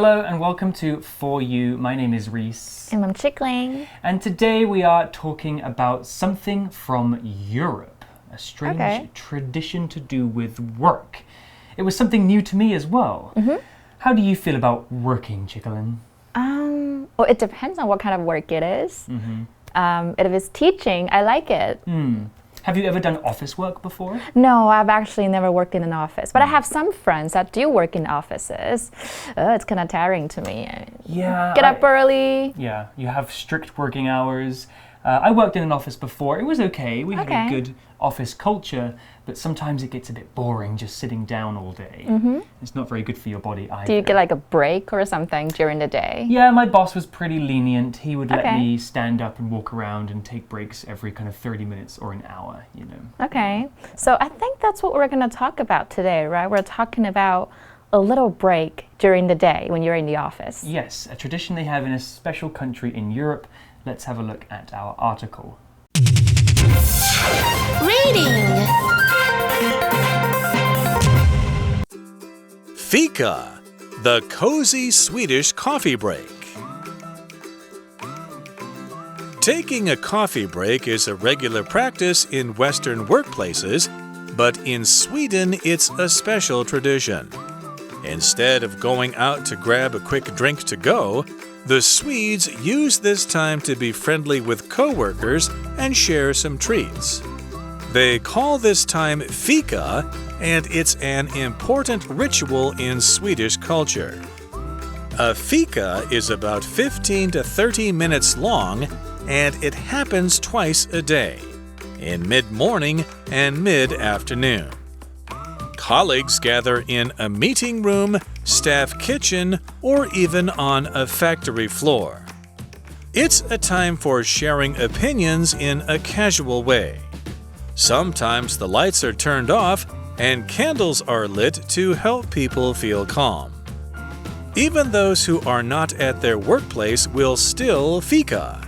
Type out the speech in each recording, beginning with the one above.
Hello and welcome to For You. My name is Reese. And I'm Chickling. And today we are talking about something from Europe, a strange tradition to do with work. It was something new to me as well. How do you feel about working, Chickling? Well, it depends on what kind of work it is. If it's teaching, I like it. Have you ever done office work before? No, I've actually never worked in an office, but I have some friends that do work in offices. It's kind of tiring to me. Yeah. Get up early. Yeah, you have strict working hours. I worked in an office before. It was okay. We had a good office culture, but sometimes it gets a bit boring just sitting down all day. It's not very good for your body either. Do you get like a break or something during the day? Yeah, my boss was pretty lenient. He would let me stand up and walk around and take breaks every kind of 30 minutes or an hour, you know. Okay, so I think that's what we're going to talk about today, right? We're talking about a little break during the day when you're in the office. Yes, a tradition they have in a special country in Europe. Let's have a look at our article. Reading. Fika, the cozy Swedish coffee break. Taking a coffee break is a regular practice in Western workplaces, but in Sweden it's a special tradition. Instead of going out to grab a quick drink to go, the Swedes use this time to be friendly with coworkers and share some treats. They call this time Fika, and it's an important ritual in Swedish culture. A Fika is about 15 to 30 minutes long, and it happens twice a day, in mid-morning and mid-afternoon. Colleagues gather in a meeting room, staff kitchen, or even on a factory floor. It's a time for sharing opinions in a casual way. Sometimes the lights are turned off and candles are lit to help people feel calm. Even those who are not at their workplace will still Fika.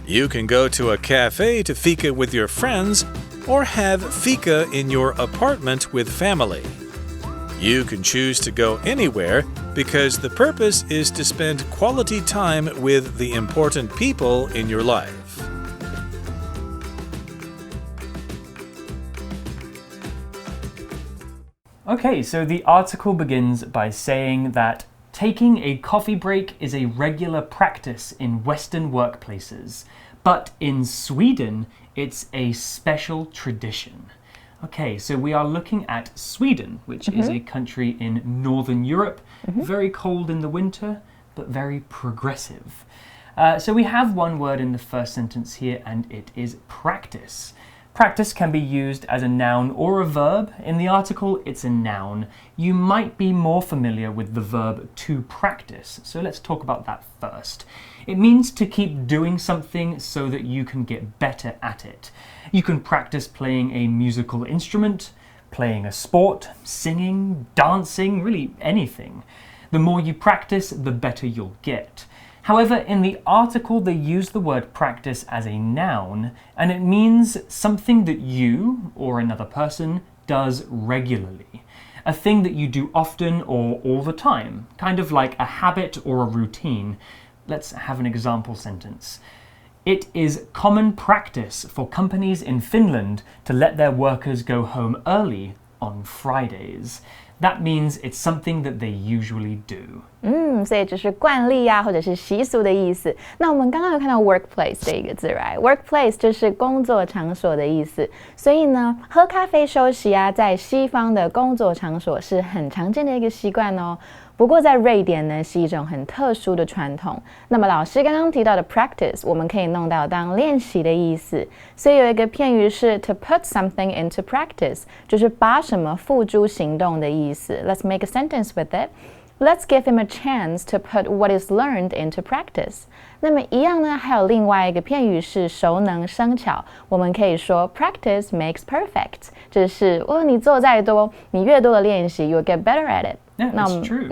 You can go to a cafe to Fika with your friends, or have Fika in your apartment with family. You can choose to go anywhere because the purpose is to spend quality time with the important people in your life. Okay, so the article begins by saying that taking a coffee break is a regular practice in Western workplaces, but in Sweden, it's a special tradition. Okay, so we are looking at Sweden, which is a country in Northern Europe, very cold in the winter, but very progressive. So we have one word in the first sentence here, and it is practice. Practice can be used as a noun or a verb. In the article, it's a noun. You might be more familiar with the verb to practice, so let's talk about that first. It means to keep doing something so that you can get better at it. You can practice playing a musical instrument, playing a sport, singing, dancing, really anything. The more you practice, the better you'll get. However, in the article, they use the word practice as a noun, and it means something that you, or another person, does regularly. A thing that you do often or all the time, kind of like a habit or a routine. Let's have an example sentence. It is common practice for companies in Finland to let their workers go home early on Fridays. That means it's something that they usually do. 所以就是惯例啊，或者是习俗的意思。那我们刚刚有看到 workplace 这一个字 ，right？ Workplace 就是工作场所的意思。所以呢，喝咖啡休息啊，在西方的工作场所是很常见的一个习惯哦。不过在瑞典呢，是一种很特殊的传统。那么老师刚刚提到的 practice， 我们可以弄到当练习的意思。所以有一个片语是 to put something into practice， 就是把什么付诸行动的意思。Let's make a sentence with it. Let's give him a chance to put what is learned into practice. 那么一样呢，还有另外一个片语是熟能生巧，我们可以说 practice makes perfect， 就是你做再多，你越多的练习 you'll get better at it. Yeah, that's true.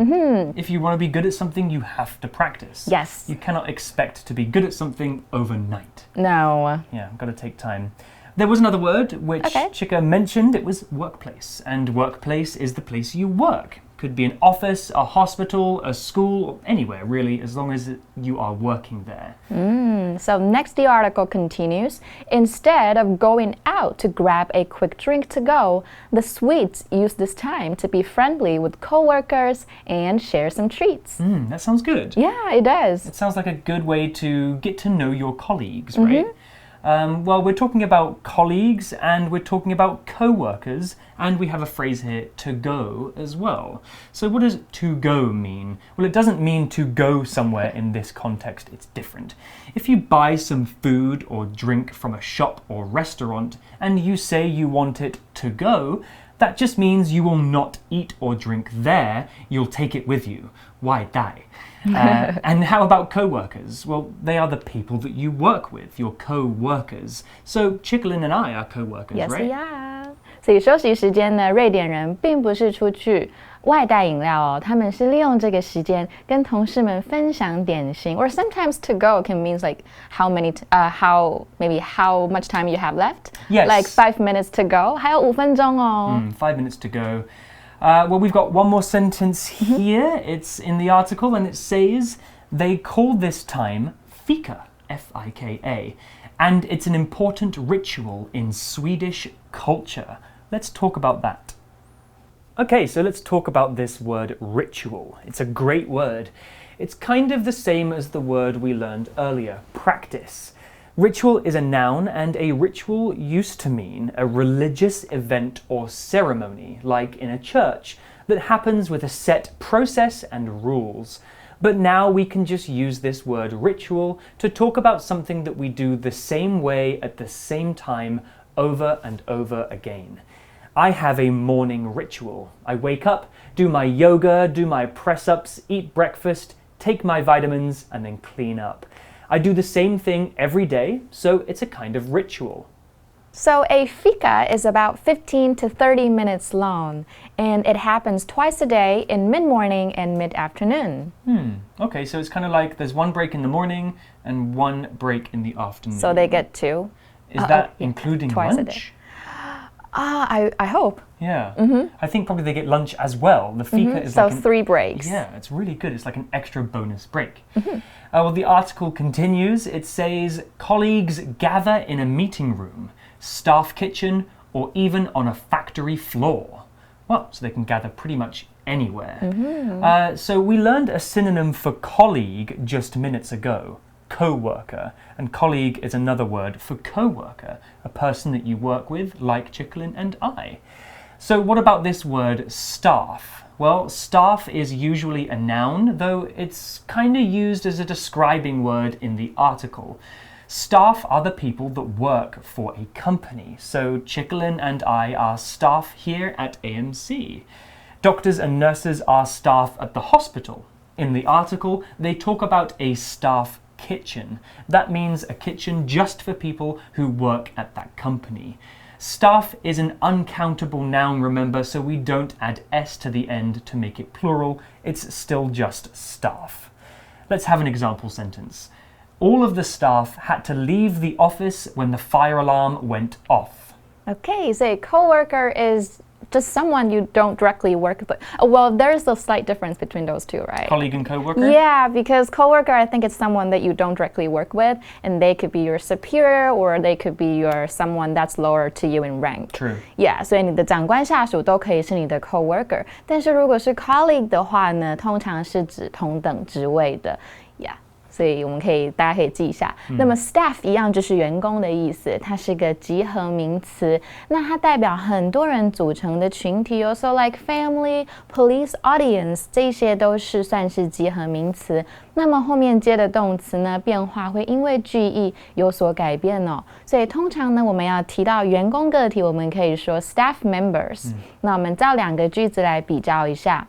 If you want to be good at something, you have to practice. Yes. You cannot expect to be good at something overnight. No. Yeah, got to take time. There was another word which Chika mentioned. It was workplace. And workplace is the place you work. Could be an office, a hospital, a school, anywhere really, as long as you are working there. So next the article continues. Instead of going out to grab a quick drink to go, the Swedes use this time to be friendly with coworkers and share some treats. That sounds good. Yeah, it does. It sounds like a good way to get to know your colleagues, right? Well, we're talking about colleagues and we're talking about co-workers, and we have a phrase here, to go, as well. So what does to go mean? Well, it doesn't mean to go somewhere in this context. It's different. If you buy some food or drink from a shop or restaurant and you say you want it to go, that just means you will not eat or drink there. You'll take it with you. Why die? And how about co-workers? Well, they are the people that you work with, your co-workers. So Chicolin and I are co-workers, Yes, right? we are. 所以休息时间呢，瑞典人并不是出去外带饮料哦，他们是利用这个时间跟同事们分享点心。Or sometimes to go can mean like how much time you have left. Yes. Like 5 minutes to go. 还有5分钟哦。5 minutes to go. Well, we've got one more sentence here. It's in the article and it says, they call this time Fika, F-I-K-A, and it's an important ritual in Swedish culture. Let's talk about that. Okay, so let's talk about this word ritual. It's a great word. It's kind of the same as the word we learned earlier, practice. Ritual is a noun, and a ritual used to mean a religious event or ceremony, like in a church, that happens with a set process and rules. But now we can just use this word ritual to talk about something that we do the same way at the same time over and over again. I have a morning ritual. I wake up, do my yoga, do my press-ups, eat breakfast, take my vitamins, and then clean up. I do the same thing every day, so it's a kind of ritual. So a fika is about 15 to 30 minutes long, and it happens twice a day in mid-morning and mid-afternoon. Okay, so it's kind of like there's one break in the morning and one break in the afternoon. So they get 2. Is that including twice lunch? A day. I hope. Yeah. I think probably they get lunch as well. The fika is so like 3 breaks. Yeah, it's really good. It's like an extra bonus break. Well, the article continues. It says, colleagues gather in a meeting room, staff kitchen, or even on a factory floor. Well, so they can gather pretty much anywhere. So we learned a synonym for colleague just minutes ago, co-worker. And colleague is another word for co-worker, a person that you work with, like Chicolin and I. So what about this word staff? Well, staff is usually a noun, though it's kind of used as a describing word in the article. Staff are the people that work for a company. So Chicolin and I are staff here at AMC. Doctors and nurses are staff at the hospital. In the article, they talk about a staff kitchen. That means a kitchen just for people who work at that company. Staff is an uncountable noun, remember, so we don't add s to the end to make it plural. It's still just staff. Let's have an example sentence. All of the staff had to leave the office when the fire alarm went off. Okay, so a coworker is just someone you don't directly work with. Well, there's a slight difference between those two, right? Colleague and coworker? Yeah, because coworker, I think it's someone that you don't directly work with, and they could be your superior, or they could be your someone that's lower to you in rank. True. Yeah, 所以你的长官下属都可以是你的 coworker， 但是如果是 colleague 的话呢，通常是指同等职位的。Yeah。所以大家可以记一下。那么 staff 一样就是员工的意思，它是个集合名词。那它代表很多人组成的群体哦 ，so like family, police, audience 这些都是算是集合名词。那么后面接的动词呢，变化会因为句意有所改变哦。所以通常呢，我们要提到员工个体，我们可以说 staff members。那我们造2个句子来比较一下。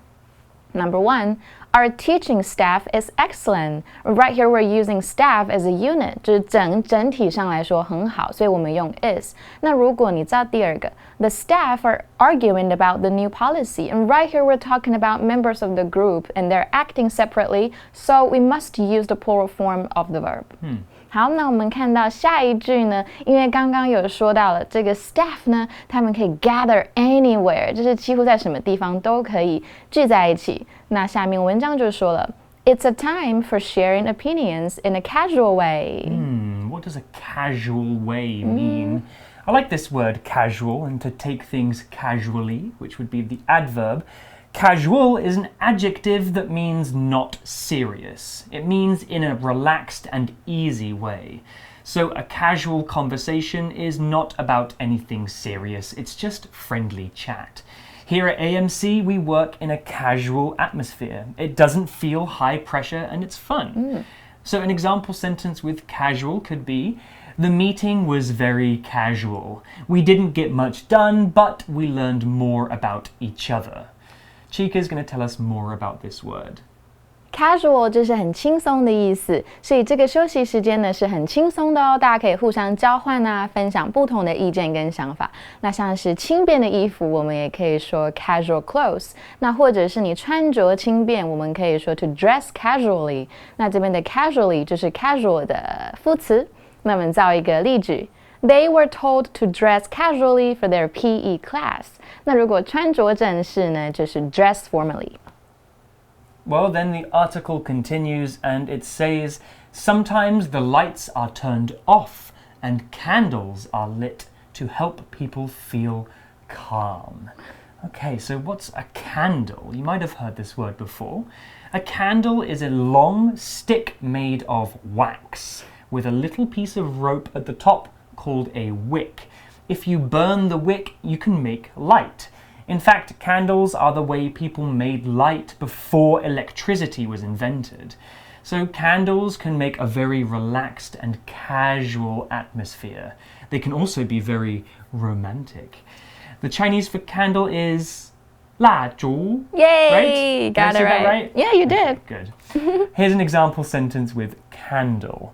Number 1. Our teaching staff is excellent. Right here, we're using staff as a unit. 就是整体上来说很好，所以我们用 is. 那如果你造第2个 The staff are arguing about the new policy. And right here, we're talking about members of the group, and they're acting separately, so we must use the plural form of the verb. 好，那我们看到下一句呢，因为刚刚有说到了这个 staff 呢，他们可以 gather anywhere， 就是几乎在什么地方都可以聚在一起。那下面文章就说了 It's a time for sharing opinions in a casual way. What does a casual way mean? I like this word casual, and to take things casually, which would be the adverb. Casual is an adjective that means not serious. It means in a relaxed and easy way. So a casual conversation is not about anything serious. It's just friendly chat. Here at AMC, we work in a casual atmosphere. It doesn't feel high pressure and it's fun. So an example sentence with casual could be, the meeting was very casual. We didn't get much done, but we learned more about each other. Chica is going to tell us more about this word. Casual 就是很轻松的意思，所以这个休息时间呢是很轻松的哦，大家可以互相交换啊，分享不同的意见跟想法。那像是轻便的衣服，我们也可以说 casual clothes。那或者是你穿着轻便，我们可以说 to dress casually。那这边的 casually 就是 casual 的副词。那我们造一个例句。They were told to dress casually for their PE class. 那如果穿着正式呢，就是 dress formally. Well, then the article continues and it says, sometimes the lights are turned off and candles are lit to help people feel calm. Okay, so what's a candle? You might have heard this word before. A candle is a long stick made of wax with a little piece of rope at the top called a wick. If you burn the wick, you can make light. In fact, candles are the way people made light before electricity was invented. So candles can make a very relaxed and casual atmosphere. They can also be very romantic. The Chinese for candle is 蜡烛. Yay! Right? Got Did I it say right. that right? Yeah, you did. Okay, good. Here's an example sentence with candle.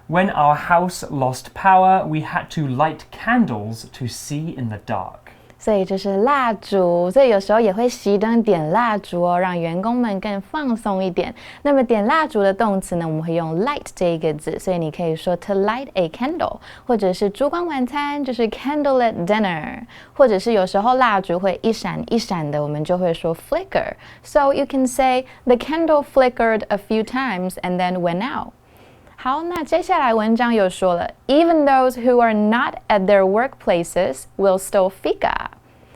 When our house lost power, we had to light candles to see in the dark. 所以就是蜡烛，所以有时候也会熄灯点蜡烛哦，让员工们更放松一点。那么点蜡烛的动词呢，我们会用 light 这一个字，所以你可以说 to light a candle， 或者是烛光晚餐就是 candlelit dinner， 或者是有时候蜡烛会一闪一闪的，我们就会说 flicker。So you can say the candle flickered a few times and then went out. 好，那接下来文章又说了 ，Even those who are not at their workplaces will still Fika。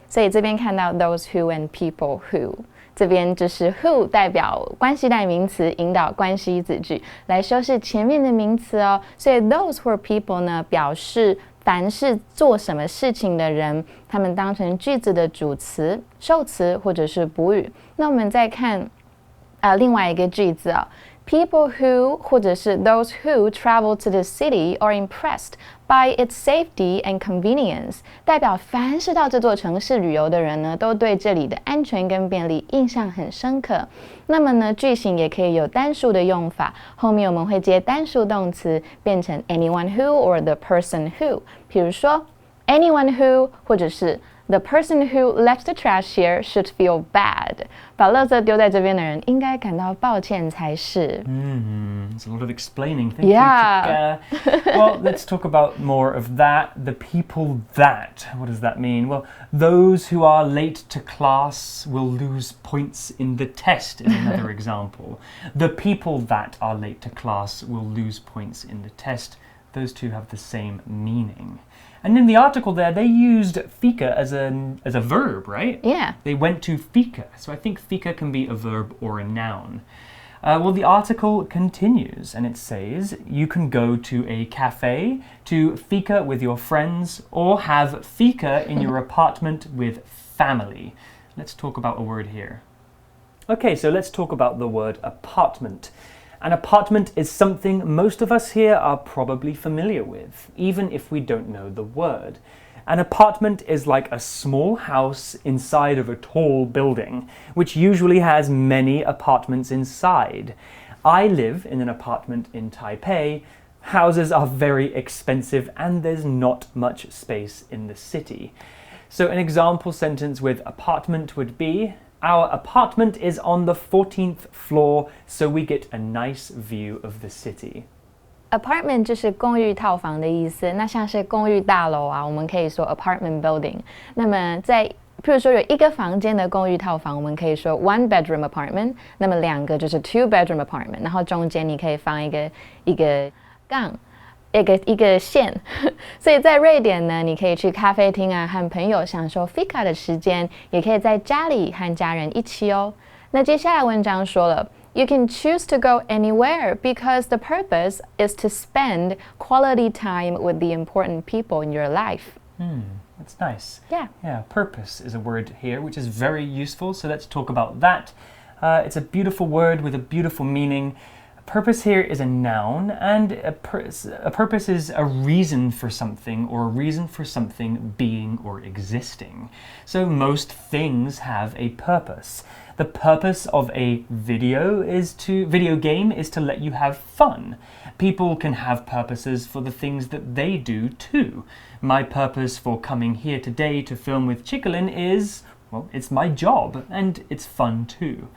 所以这边看到 those who and people who， 这边就是 who 代表关系代名词，引导关系子句来修饰前面的名词哦。所以 those who are people 呢，表示凡是做什么事情的人，他们当成句子的主词、受词或者是补语。那我们再看另外一个句子哦。People who 或者是 those who travel to the city are impressed by its safety and convenience， 代表凡是到这座城市旅游的人呢，都对这里的安全跟便利印象很深刻。那么呢，句型也可以有单数的用法，后面我们会接单数动词，变成 anyone who or the person who。比如说 anyone who 或者是The person who left the trash here should feel bad. 把垃圾丢在这边的人应该感到抱歉才是。It's a lot of explaining. Thank Yeah. you, Chica. Well, let's talk about more of that. The people that. What does that mean? Well, those who are late to class will lose points in the test is another example. The people that are late to class will lose points in the test. Those two have the same meaning. And in the article there, they used Fika as a verb, right? Yeah. They went to Fika. So I think Fika can be a verb or a noun. Well, the article continues and it says you can go to a cafe to Fika with your friends or have Fika in your apartment with family. Let's talk about a word here. Okay, so let's talk about the word apartment. An apartment is something most of us here are probably familiar with, even if we don't know the word. An apartment is like a small house inside of a tall building, which usually has many apartments inside. I live in an apartment in Taipei. Houses are very expensive and there's not much space in the city. So an example sentence with apartment would be, our apartment is on the 14th floor, so we get a nice view of the city. Apartment 就是公寓套房的意思，那像是公寓大楼啊，我们可以说 apartment building。那么譬如说有一个房间的公寓套房，我们可以说 one bedroom apartment。那么两个就是 two bedroom apartment， 然后中间你可以放一个杠，一个线。所以在瑞典呢，你可以去咖啡厅啊，和朋友享受 Fika 的时间，也可以在家里和家人一起哦。那接下来文章说了。You can choose to go anywhere because the purpose is to spend quality time with the important people in your life. That's nice. Yeah. Yeah, purpose is a word here, which is very useful. So let's talk about that. It's a beautiful word with a beautiful meaning. Purpose here is a noun, and a purpose is a reason for something or a reason for something being or existing. So most things have a purpose. The purpose of a video game is to let you have fun. People can have purposes for the things that they do too. My purpose for coming here today to film with Chicolin is, well, it's my job, and it's fun too.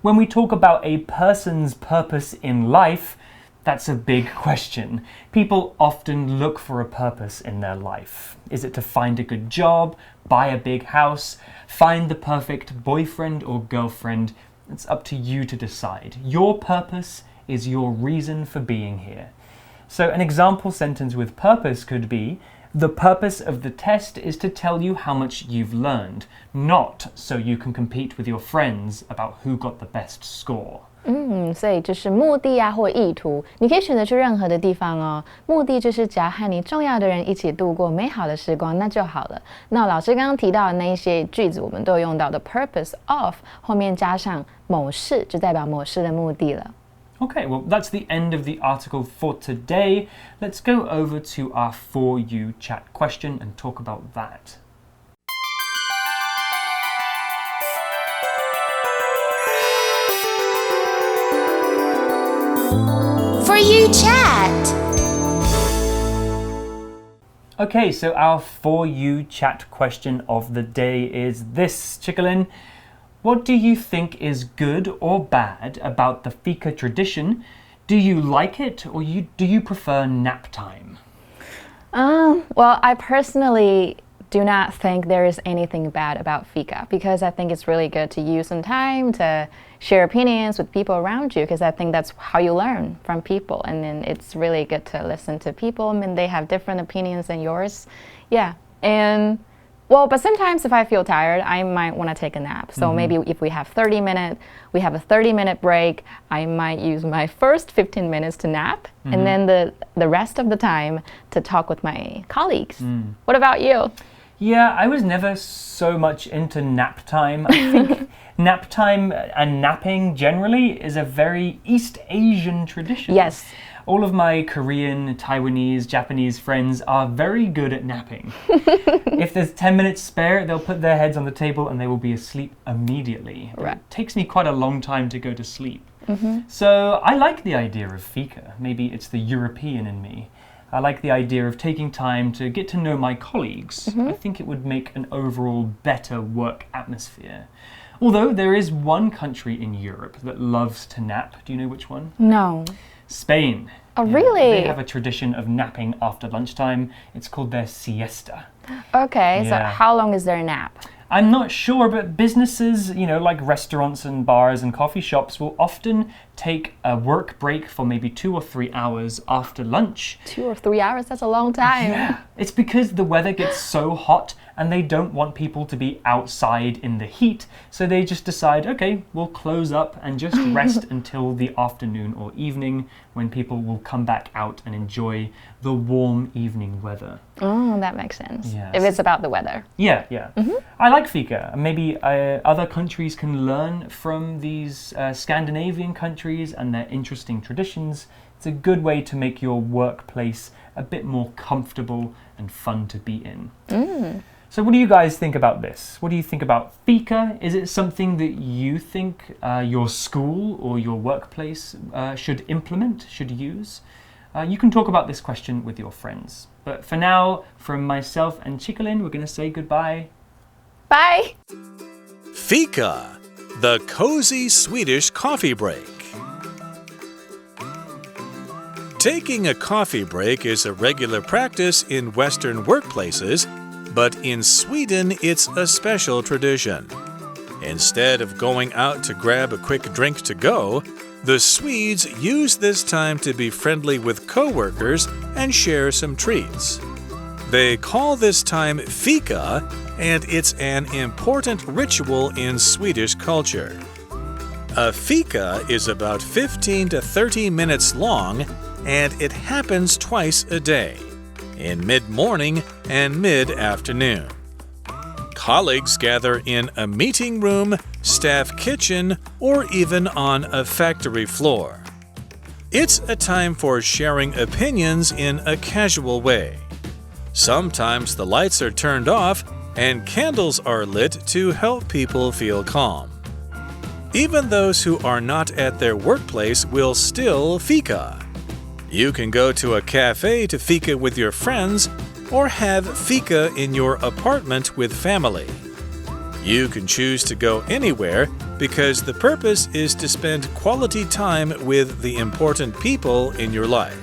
When we talk about a person's purpose in life, that's a big question. People often look for a purpose in their life. Is it to find a good job, buy a big house, find the perfect boyfriend or girlfriend? It's up to you to decide. Your purpose is your reason for being here. So an example sentence with purpose could be, the purpose of the test is to tell you how much you've learned, not so you can compete with your friends about who got the best score. 所以就是目的啊或意图，你可以选择去任何的地方哦。目的就是只要和你重要的人一起度过美好的时光，那就好了。那老师刚刚提到的那一些句子，我们都有用到的 purpose of 后面加上某事，就代表某事的目的了。Okay, well, that's the end of the article for today. Let's go over to our For You chat question and talk about that. For You chat. Okay, so our For You chat question of the day is this, Chicolin. What do you think is good or bad about the Fika tradition? Do you like it or do you prefer nap time? Well, I personally do not think there is anything bad about Fika because I think it's really good to use some time to share opinions with people around you because I think that's how you learn from people. And then it's really good to listen to people. I mean, they have different opinions than yours. Yeah. But sometimes if I feel tired, I might want to take a nap. So maybe if we have a 30-minute break, I might use my first 15 minutes to nap and then the rest of the time to talk with my colleagues. What about you? Yeah, I was never so much into nap time. I think nap time and napping generally is a very East Asian tradition. Yes. All of my Korean, Taiwanese, Japanese friends are very good at napping. If there's 10 minutes spare, they'll put their heads on the table and they will be asleep immediately. Right. It takes me quite a long time to go to sleep. So I like the idea of Fika. Maybe it's the European in me. I like the idea of taking time to get to know my colleagues. I think it would make an overall better work atmosphere. Although there is one country in Europe that loves to nap. Do you know which one? No. Spain. Oh, really? They have a tradition of napping after lunchtime. It's called their siesta. Okay, so Yeah. how long is their nap? I'm not sure, but businesses, like restaurants and bars and coffee shops will often take a work break for maybe 2 or 3 hours after lunch. 2 or 3 hours? That's a long time. Yeah, it's because the weather gets so hot and they don't want people to be outside in the heat. So they just decide, okay, we'll close up and just rest until the afternoon or evening when people will come back out and enjoy the warm evening weather. Oh, that makes sense. Yes. If it's about the weather. Yeah. I like Fika. Maybe other countries can learn from these Scandinavian countries and their interesting traditions. It's a good way to make your workplace a bit more comfortable and fun to be in. So what do you guys think about this? What do you think about Fika? Is it something that you think your school or your workplace should implement, should use? You can talk about this question with your friends. But for now, from myself and Chicolin, we're going to say goodbye. Bye! Fika, the cozy Swedish coffee break. Taking a coffee break is a regular practice in Western workplaces, but in Sweden it's a special tradition. Instead of going out to grab a quick drink to go, the Swedes use this time to be friendly with coworkers and share some treats. They call this time Fika, and it's an important ritual in Swedish culture. A Fika is about 15 to 30 minutes long, and it happens twice a day, in mid-morning and mid-afternoon. Colleagues gather in a meeting room, staff kitchen, or even on a factory floor. It's a time for sharing opinions in a casual way. Sometimes the lights are turned off and candles are lit to help people feel calm. Even those who are not at their workplace will still Fika. You can go to a cafe to Fika with your friends or have Fika in your apartment with family. You can choose to go anywhere because the purpose is to spend quality time with the important people in your life.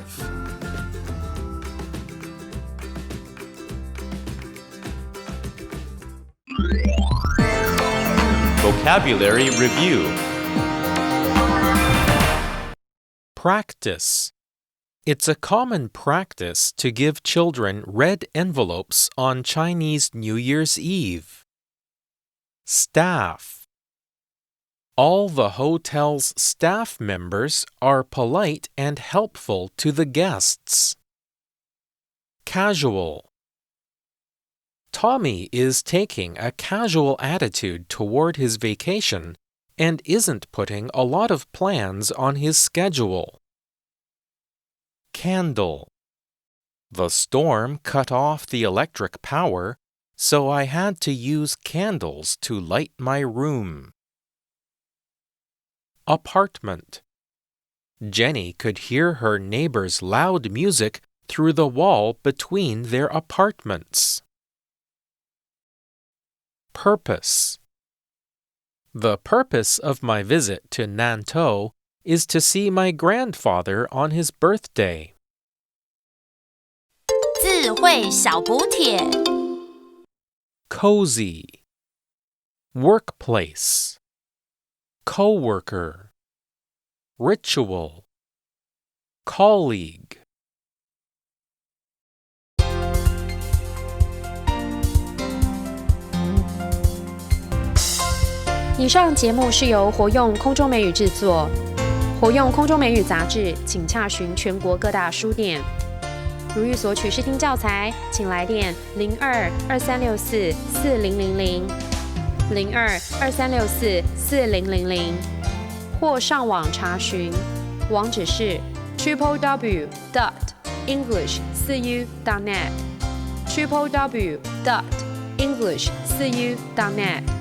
Vocabulary Review. Practice. It's a common practice to give children red envelopes on Chinese New Year's Eve. Staff. All the hotel's staff members are polite and helpful to the guests. Casual. Tommy is taking a casual attitude toward his vacation and isn't putting a lot of plans on his schedule. Candle. The storm cut off the electric power, so I had to use candles to light my room. Apartment. Jenny could hear her neighbor's loud music through the wall between their apartments. Purpose. The purpose of my visit to Nantou is to see my grandfather on his birthday. 字汇小补帖 Cozy. Workplace. Coworker. Ritual. Colleague. 以上节目是由活用空中美语制作，活用空中美语杂志，请洽询全国各大书店。如欲索取试听教材，请来电02-2364-4000 02-2364-4000，或上网查询，网址是 www.english4u.net www.english4u.net